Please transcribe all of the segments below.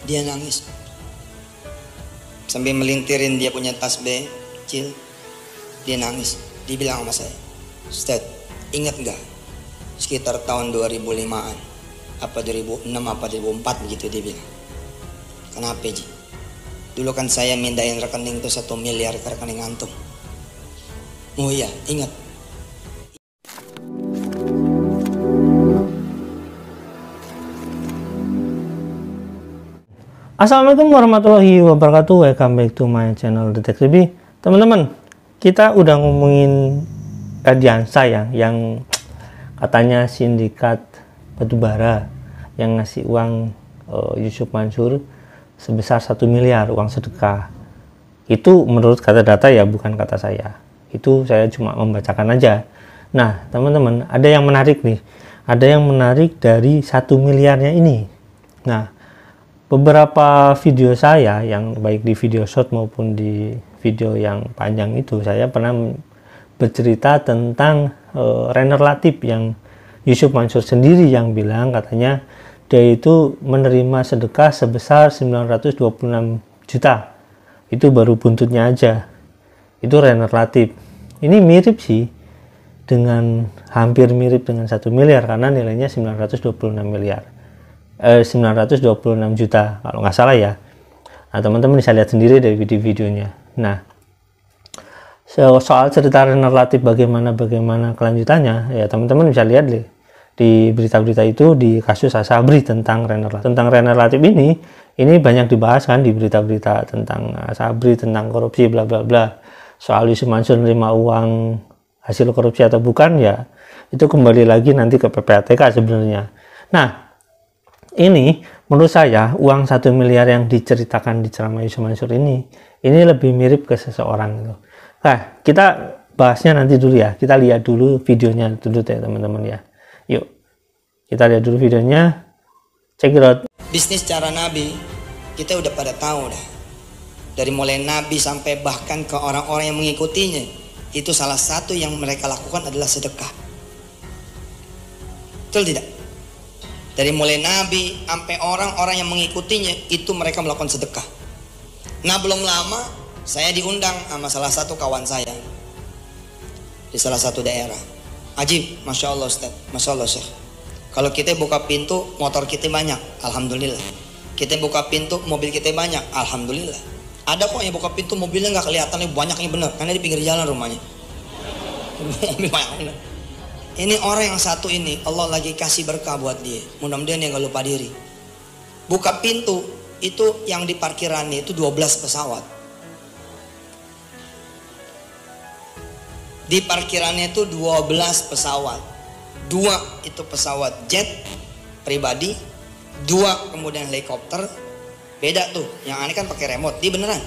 Dia nangis sambil melintirin dia punya tas kecil. Dia nangis. Dia bilang sama saya, "Ustaz, ingat nggak sekitar tahun 2005-an apa 2006 apa 2004 begitu?" Dia bilang. "Kenapa, Ji? Dulu kan saya mindahin rekening itu 1 miliar ke rekening antum." "Oh iya, ingat." Assalamualaikum warahmatullahi wabarakatuh. Welcome back to my channel Detektif B. Teman-teman, kita udah ngomongin Diansa yang katanya sindikat batubara yang ngasih uang Yusuf Mansur sebesar 1 miliar uang sedekah. Itu menurut kata data ya, bukan kata saya. Itu saya cuma membacakan aja. Nah, teman-teman, ada yang menarik nih. Ada yang menarik dari 1 miliarnya ini. Nah, beberapa video saya yang baik di video short maupun di video yang panjang itu, saya pernah bercerita tentang Rainer Latif yang Yusuf Mansur sendiri yang bilang katanya dia itu menerima sedekah sebesar 926 juta. Itu baru buntutnya aja. Itu Rainer Latif. Ini mirip sih dengan, hampir mirip dengan 1 miliar karena nilainya 926 miliar. 926 juta kalau nggak salah ya. Nah, teman-teman bisa lihat sendiri dari video-videonya. Nah, soal cerita Rainer Latif bagaimana kelanjutannya ya, teman-teman bisa lihat deh di berita-berita itu, di kasus Asabri tentang Rainer Latif. Tentang Rainer Latif ini banyak dibahas kan di berita-berita tentang Asabri, tentang korupsi bla bla bla. Soal Yusuf Mansur menerima uang hasil korupsi atau bukan ya, itu kembali lagi nanti ke PPATK sebenarnya. Nah, ini menurut saya uang 1 miliar yang diceritakan di ceramah Yusuf Mansur ini lebih mirip ke seseorang gitu. Nah, kita bahasnya nanti dulu ya. Kita lihat dulu videonya dulu ya teman-teman ya. Yuk, kita lihat dulu videonya. Check it out. Bisnis cara Nabi kita udah pada tahu dah. Dari mulai Nabi sampai bahkan ke orang-orang yang mengikutinya, itu salah satu yang mereka lakukan adalah sedekah. Betul tidak? Dari mulai Nabi sampai orang-orang yang mengikutinya, itu mereka melakukan sedekah. Nah, belum lama saya diundang sama salah satu kawan saya di salah satu daerah. Ajib, Masya Allah Ustaz, Masya Allah Syekh. Kalau kita buka pintu, motor kita banyak, Alhamdulillah. Kita buka pintu, mobil kita banyak, Alhamdulillah. Ada kok yang buka pintu, mobilnya nggak kelihatan, banyaknya bener, karena di pinggir jalan rumahnya. Mobil banyak bener. Ini orang yang satu ini, Allah lagi kasih berkah buat dia. Mudah-mudahan dia nggak lupa diri. Buka pintu, itu yang di parkirannya itu 12 pesawat. Di parkirannya itu 12 pesawat. 2 itu pesawat jet pribadi, 2 kemudian helikopter. Beda tuh, yang aneh kan pakai remote, dia beneran.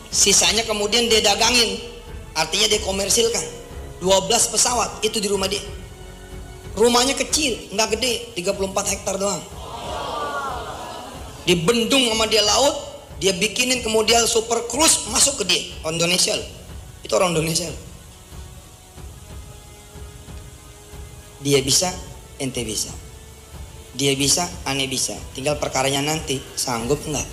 Sisanya kemudian dia dagangin. Artinya dia komersilkan. 12 pesawat itu di rumah dia. Rumahnya kecil, nggak gede, 34 hektar doang. Dibendung sama dia laut, dia bikinin kemudian super cruise masuk ke dia. Orang Indonesia loh. Itu orang Indonesia loh. Dia bisa, ente bisa. Dia bisa, aneh bisa. Tinggal perkaranya nanti, sanggup enggak?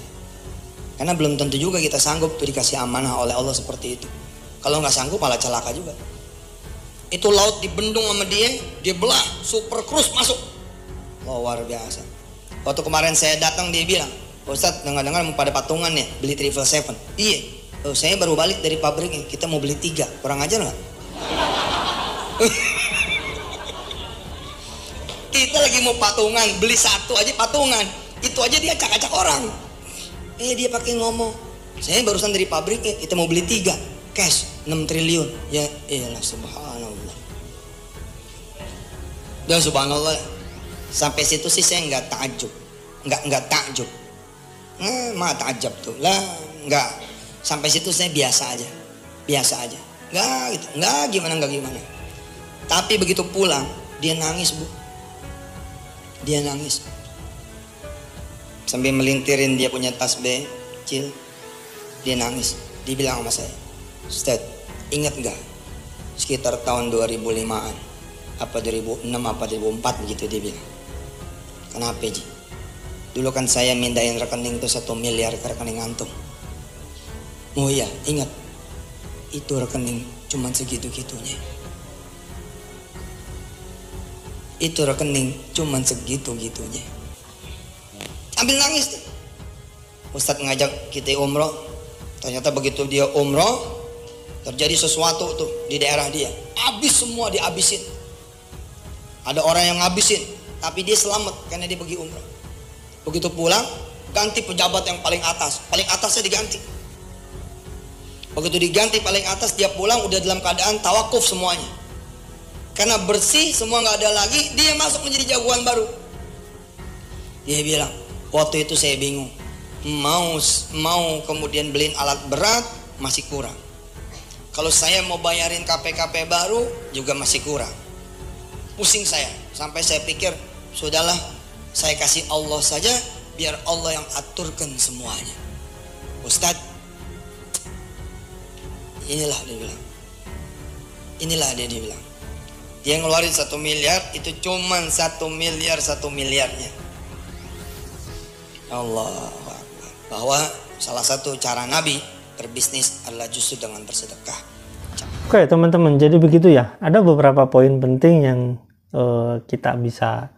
Karena belum tentu juga kita sanggup tuh dikasih amanah oleh Allah seperti itu. Kalau nggak sanggup malah celaka juga. Itu laut dibendung sama dia belah, super cruise masuk. Luar biasa. Waktu kemarin saya datang dia bilang, "Ustadz, dengar-dengar mau pada patungan ya, beli 777." Iya. Oh, saya baru balik dari pabriknya, kita mau beli 3. Kurang ajar nggak? Kita lagi mau patungan, beli 1 aja patungan. Itu aja dia acak-acak orang. Dia pakai ngomong, "Saya barusan dari pabriknya, kita mau beli 3. Cash 6 triliun. Ya iyalah, subhanallah. Dan subhanallah, sampai situ sih saya nggak takjub. Nggak takjub. Mah takjub tuh. Lah, nggak. Sampai situ saya biasa aja. Biasa aja. Nggak gitu. Nggak gimana. Tapi begitu pulang, dia nangis, Bu. Dia nangis. Sambil melintirin dia punya tas kecil. Dia nangis. Dia bilang sama saya, "Ustaz, ingat nggak sekitar tahun 2005-an apa 2006 apa 2004 begitu?" Dia bilang. Kenapa Ji? Dulu kan saya mindahin rekening tuh 1 miliar ke rekening antum. Oh iya, ingat. Itu rekening cuman segitu-gitunya. Itu rekening cuman segitu-gitunya. Ambil nangis tuh. Ustadz ngajak kita umroh. Ternyata begitu dia umroh, terjadi sesuatu tuh di daerah dia. Habis semua, dihabisin. Ada orang yang ngabisin, tapi dia selamat karena dia pergi umroh. Begitu pulang, ganti pejabat yang paling atas. Paling atasnya diganti. Begitu diganti paling atas, dia pulang udah dalam keadaan tawakuf semuanya. Karena bersih, semua nggak ada lagi, dia masuk menjadi jagoan baru. Dia bilang, waktu itu saya bingung. Mau kemudian beliin alat berat, masih kurang. Kalau saya mau bayarin KP-KP baru, juga masih kurang. Pusing saya, sampai saya pikir, sudahlah, saya kasih Allah saja, biar Allah yang aturkan semuanya. Ustadz, inilah dia bilang. Inilah dia bilang. Dia ngeluarin 1 miliar, itu cuman 1 miliar 1 miliarnya. Allah. Bahwa salah satu cara Nabi berbisnis adalah justru dengan bersedekah. Oke teman-teman, jadi begitu ya. Ada beberapa poin penting yang kita bisa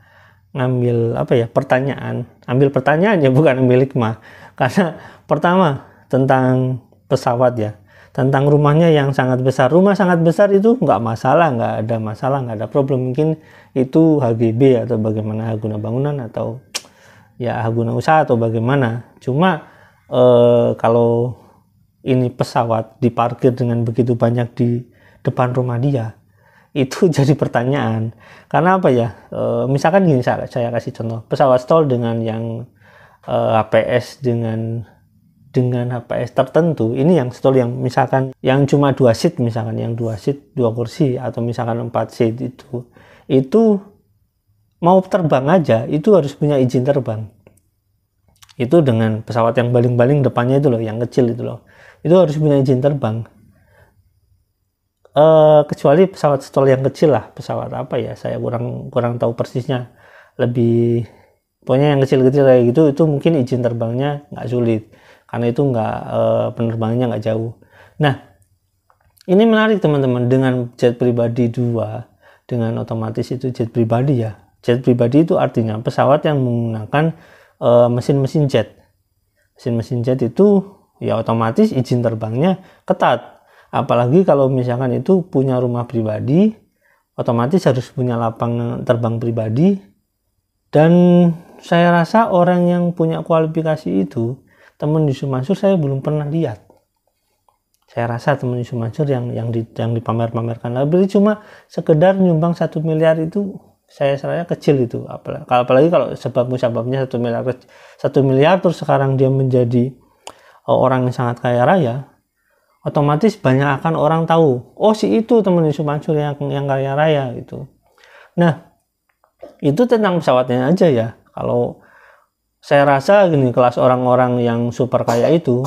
ngambil pertanyaan. Ambil pertanyaannya, bukan ambil hikmah. Karena pertama tentang pesawat ya, tentang rumahnya yang sangat besar. Rumah sangat besar itu nggak masalah, nggak ada problem. Mungkin itu HGB atau bagaimana, hak guna bangunan atau ya hak guna usaha atau bagaimana. Cuma kalau ini pesawat diparkir dengan begitu banyak di depan rumah dia, itu jadi pertanyaan. Karena apa ya, misalkan gini, saya kasih contoh pesawat stall dengan yang HPS dengan HPS tertentu. Ini yang stall yang misalkan yang cuma 2 seat, misalkan yang 2 seat 2 kursi, atau misalkan 4 seat, itu mau terbang aja itu harus punya izin terbang. Itu dengan pesawat yang baling-baling depannya itu loh, yang kecil itu loh, itu harus punya izin terbang. Kecuali pesawat stall yang kecil lah, pesawat apa ya, saya kurang tahu persisnya. Lebih pokoknya yang kecil-kecil kayak gitu, itu mungkin izin terbangnya nggak sulit karena itu penerbangannya nggak jauh. Nah, ini menarik teman-teman, dengan jet pribadi 2, dengan otomatis itu jet pribadi ya. Jet pribadi itu artinya pesawat yang menggunakan mesin-mesin jet. Mesin-mesin jet itu ya otomatis izin terbangnya ketat. Apalagi kalau misalkan itu punya rumah pribadi, otomatis harus punya lapang terbang pribadi. Dan saya rasa orang yang punya kualifikasi itu, teman Yusuf Mansur, saya belum pernah lihat. Saya rasa teman Yusuf Mansur yang dipamer-pamerkan, berarti cuma sekedar nyumbang 1 miliar itu, saya rasa kecil itu. Apalagi kalau sebabnya 1 miliar terus sekarang dia menjadi orang yang sangat kaya raya, otomatis banyak akan orang tahu, oh si itu teman Yusuf Mansur yang kaya raya gitu. Nah, itu tentang pesawatnya aja ya. Kalau saya rasa gini, kelas orang-orang yang super kaya itu,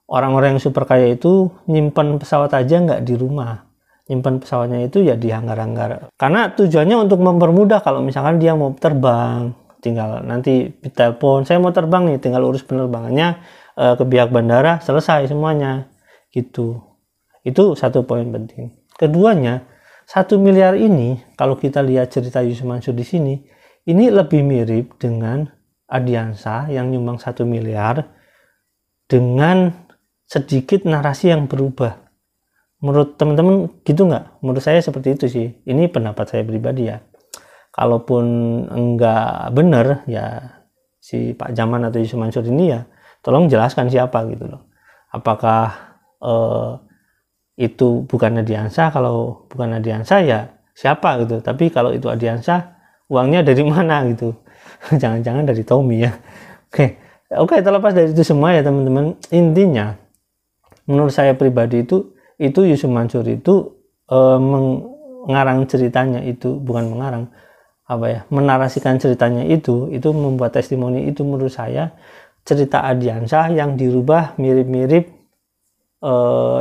orang-orang yang super kaya itu nyimpan pesawat aja nggak di rumah. Nyimpan pesawatnya itu ya di hanggar-hanggar. Karena tujuannya untuk mempermudah, kalau misalkan dia mau terbang, tinggal nanti telepon, saya mau terbang nih, tinggal urus penerbangannya ke pihak bandara, selesai semuanya gitu. Itu satu poin penting. Keduanya, 1 miliar ini kalau kita lihat cerita Yusuf Mansur di sini, ini lebih mirip dengan Ardiansah yang nyumbang 1 miliar dengan sedikit narasi yang berubah. Menurut teman-teman gitu nggak? Menurut saya seperti itu sih. Ini pendapat saya pribadi ya. Kalaupun enggak benar ya, si Pak Jaman atau Yusuf Mansur ini ya tolong jelaskan siapa gitu loh. Apakah itu bukan Ardiansah? Kalau bukan Ardiansah ya siapa gitu. Tapi kalau itu Ardiansah, uangnya dari mana gitu. Jangan-jangan dari Tommy ya. Oke, terlepas dari itu semua ya teman-teman, intinya menurut saya pribadi itu Yusuf Mansur itu mengarang ceritanya, itu bukan mengarang, menarasikan ceritanya itu membuat testimoni itu menurut saya cerita Ardiansah yang dirubah mirip-mirip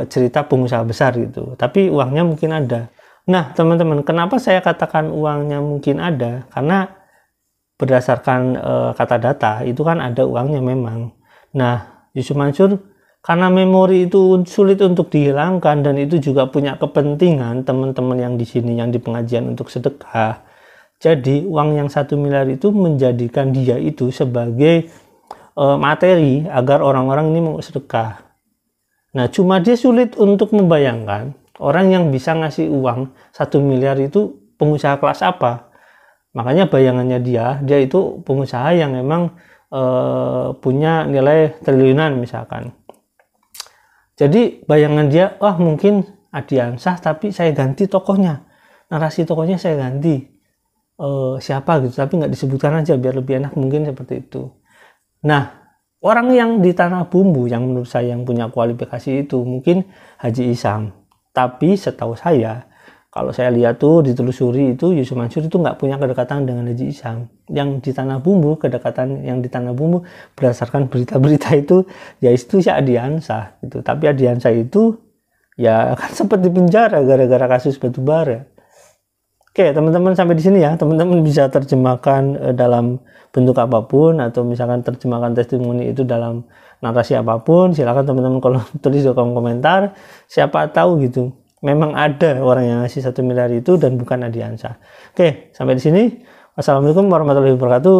cerita pengusaha besar gitu, tapi uangnya mungkin ada. Nah teman-teman, kenapa saya katakan uangnya mungkin ada? Karena berdasarkan kata data itu kan ada uangnya memang. Nah, Yusuf Mansur karena memori itu sulit untuk dihilangkan dan itu juga punya kepentingan teman-teman yang di sini yang di pengajian untuk sedekah. Jadi uang yang 1 miliar itu menjadikan dia itu sebagai materi agar orang-orang ini mau sedekah. Nah, cuma dia sulit untuk membayangkan orang yang bisa ngasih uang 1 miliar itu pengusaha kelas apa. Makanya bayangannya dia itu pengusaha yang memang punya nilai triliunan misalkan. Jadi bayangan dia, wah mungkin Ardiansah tapi saya ganti tokohnya, narasi tokohnya saya ganti siapa gitu, tapi nggak disebutkan aja biar lebih enak, mungkin seperti itu. Nah, orang yang di Tanah Bumbu yang menurut saya yang punya kualifikasi itu mungkin Haji Isam. Tapi setahu saya, kalau saya lihat tuh ditelusuri itu Yusuf Mansur itu nggak punya kedekatan dengan Haji Isam. Yang di Tanah Bumbu, kedekatan yang di Tanah Bumbu berdasarkan berita-berita itu ya itu si Ardiansah gitu. Tapi Ardiansah itu ya kan sempat dipenjara gara-gara kasus batubara. Oke, teman-teman sampai di sini ya. Teman-teman bisa terjemahkan dalam bentuk apapun atau misalkan terjemahkan testimoni itu dalam narasi apapun. Silakan teman-teman kalau tulis di kolom komentar. Siapa tahu gitu. Memang ada orang yang ngasih 1 miliar itu dan bukan Ardiansah. Oke, sampai di sini. Wassalamualaikum warahmatullahi wabarakatuh.